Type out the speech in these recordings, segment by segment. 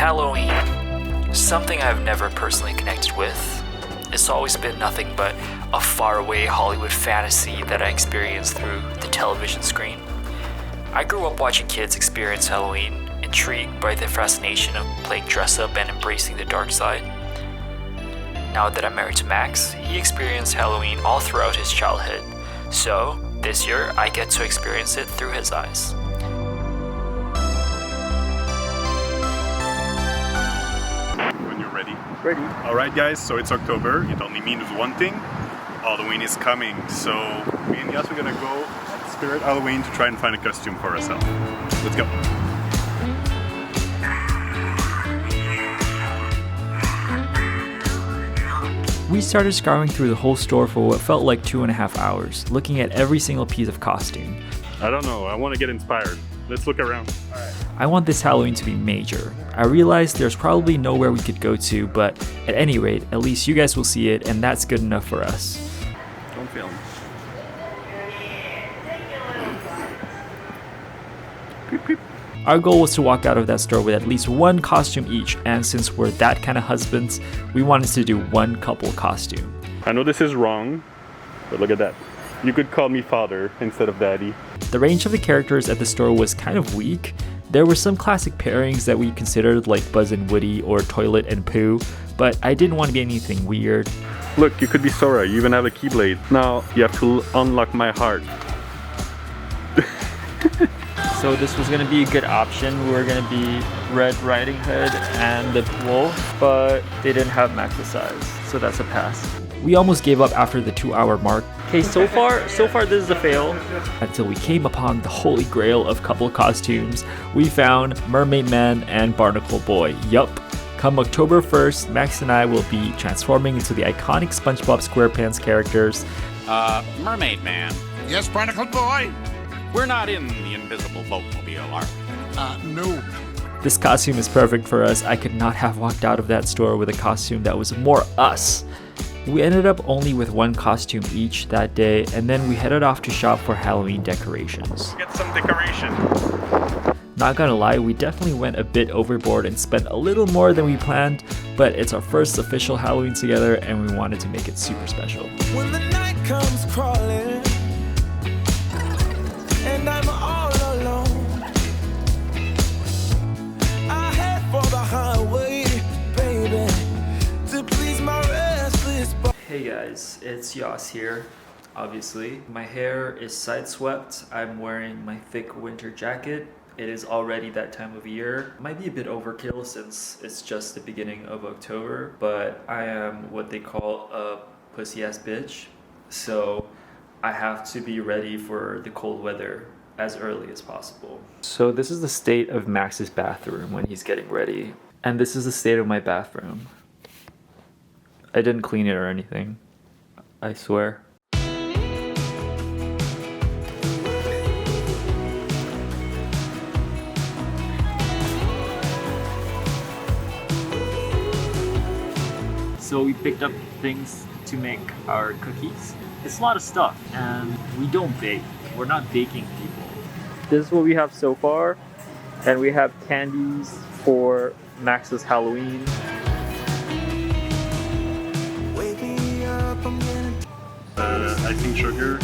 Halloween, something I've never personally connected with. It's always been nothing but a faraway Hollywood fantasy that I experienced through the television screen. I grew up watching kids experience Halloween, intrigued by the fascination of playing dress up and embracing the dark side. Now that I'm married to Max, he experienced Halloween all throughout his childhood, so this year I get to experience it through his eyes. When you're ready. Ready. Alright guys, so it's October. It only means one thing. Halloween is coming. So me and Yas are gonna go Spirit Halloween to try and find a costume for ourselves. Let's go. We started scouring through the whole store for what felt like 2.5 hours, looking at every single piece of costume. I don't know, I want to get inspired. Let's look around. I want this Halloween to be major. I realized there's probably nowhere we could go to, but at any rate, at least you guys will see it, and that's good enough for us. Don't film. Peep, peep. Our goal was to walk out of that store with at least one costume each, and since we're that kind of husbands, we wanted to do one couple costume. I know this is wrong, but look at that. You could call me father instead of daddy. The range of the characters at the store was kind of weak. There were some classic pairings that we considered like Buzz and Woody or Toilet and Pooh, but I didn't want to be anything weird. Look, you could be Sora, you even have a keyblade. Now you have to unlock my heart. So this was gonna be a good option. We were gonna be Red Riding Hood and the Wolf, but they didn't have Max's size, so that's a pass. We almost gave up after the 2-hour mark. Okay, so far this is a fail. Until we came upon the holy grail of couple costumes. We found Mermaid Man and Barnacle Boy. Yup. Come October 1st, Max and I will be transforming into the iconic SpongeBob SquarePants characters. Mermaid Man. Yes, Barnacle Boy? We're not in the invisible boatmobile, are we? No. This costume is perfect for us. I could not have walked out of that store with a costume that was more us. We ended up only with one costume each that day, and then we headed off to shop for Halloween decorations. Get some decoration. Not gonna lie, we definitely went a bit overboard and spent a little more than we planned, but it's our first official Halloween together and we wanted to make it super special. When the night comes crawling and I'm all alone, I head for the highway, baby, to please my restless body. Hey guys, it's Yas here, obviously. My hair is side swept. I'm wearing my thick winter jacket. It is already that time of year. Might be a bit overkill since it's just the beginning of October, but I am what they call a pussy ass bitch. So I have to be ready for the cold weather as early as possible. So this is the state of Max's bathroom when he's getting ready. And this is the state of my bathroom. I didn't clean it or anything, I swear. So we picked up things to make our cookies. It's a lot of stuff, and we don't bake. We're not baking people. This is what we have so far, and we have candies for Max's Halloween. Icing sugar,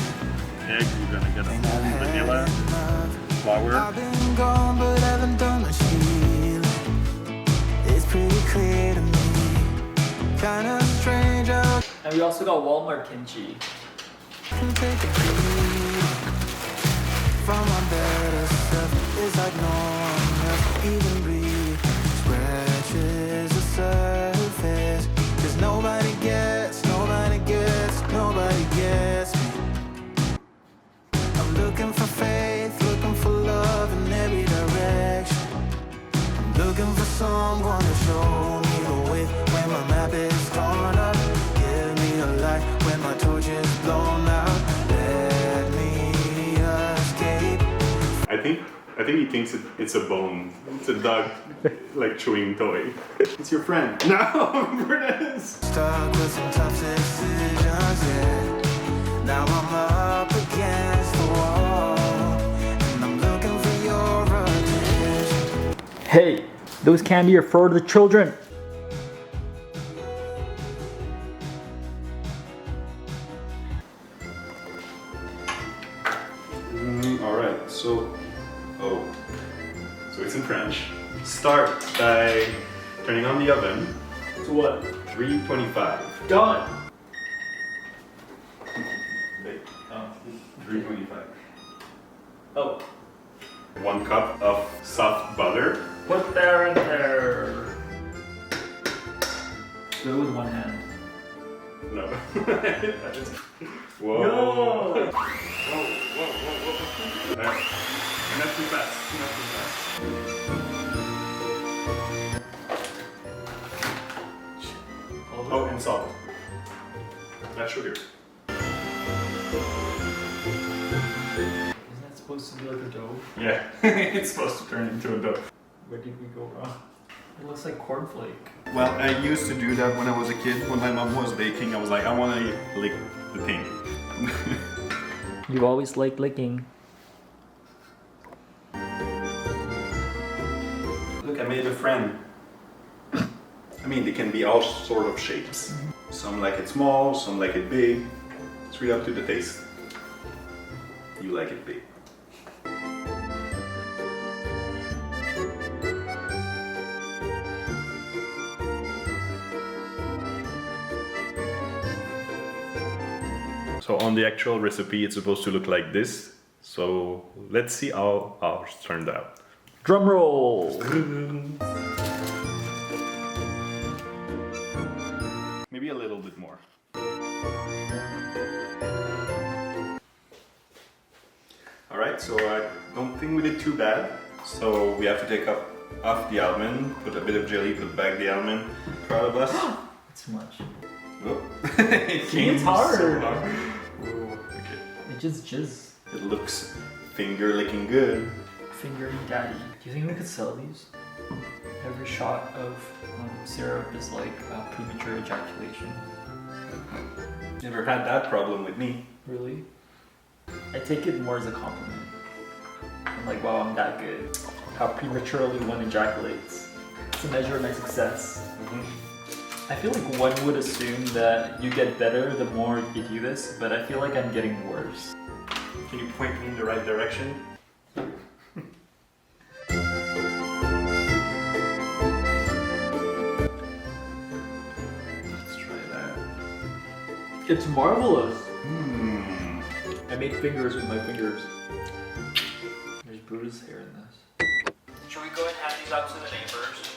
egg, we're gonna get some vanilla, flour. I've been gone, but haven't done much healing. It's pretty clear to me, kind of strange. And we also got Walmart kimchi. Can take a beat from my better stuff. It's like no one else even breathe. Scratches the surface, 'cause nobody gets me. I'm looking for faith, looking for love in every direction. I'm looking for someone to show me the way when my map is torn up. Give me a light when my torch is blown out. Let me escape. I think he thinks it's a bone. It's a dog, like chewing toy. It's your friend. No, Bernice. Stuck with some tough decisions, yeah. Now I'm up against the wall, and I'm looking for your attention. Hey, the Those candy are for the children. Alright, so it's in French. Start by turning on the oven. To what? 325. Done. Wait, 325. Oh. 1 cup of soft butter. Put there and there. Do it with one hand. No. No. Whoa. Whoa. Alright. Not too fast. Not too fast. Oh, and salt. That's sugar. Isn't that supposed to be like a dough? Yeah, it's supposed to turn into a dough. Where did we go wrong? It looks like cornflake. Well, I used to do that when I was a kid. When my mom was baking, I was like, I want to lick the thing. You've always liked licking. Look, I made a friend. I mean, they can be all sort of shapes. Some like it small, some like it big. It's really up to the taste. You like it big. So on the actual recipe, it's supposed to look like this. So let's see how ours turned out. Drum roll. Maybe a little bit more. Alright, so I don't think we did too bad. So we have to take off the almond, put a bit of jelly, put back the almond. Proud of us? It's too much. Oh. It's hard. Okay. It just jizz. It looks finger licking good. Finger daddy. Do you think we could sell these? Every shot of syrup is like premature ejaculation. Never had that problem with me. Really? I take it more as a compliment. I'm like, wow, I'm that good. How prematurely one ejaculates. It's a measure of my success. I feel like one would assume that you get better the more you do this, but I feel like I'm getting worse. Can you point me in the right direction? Let's try that. It's marvelous. I made fingers with my fingers. There's Buddha's hair in this. Should we go and hand these out to the neighbors?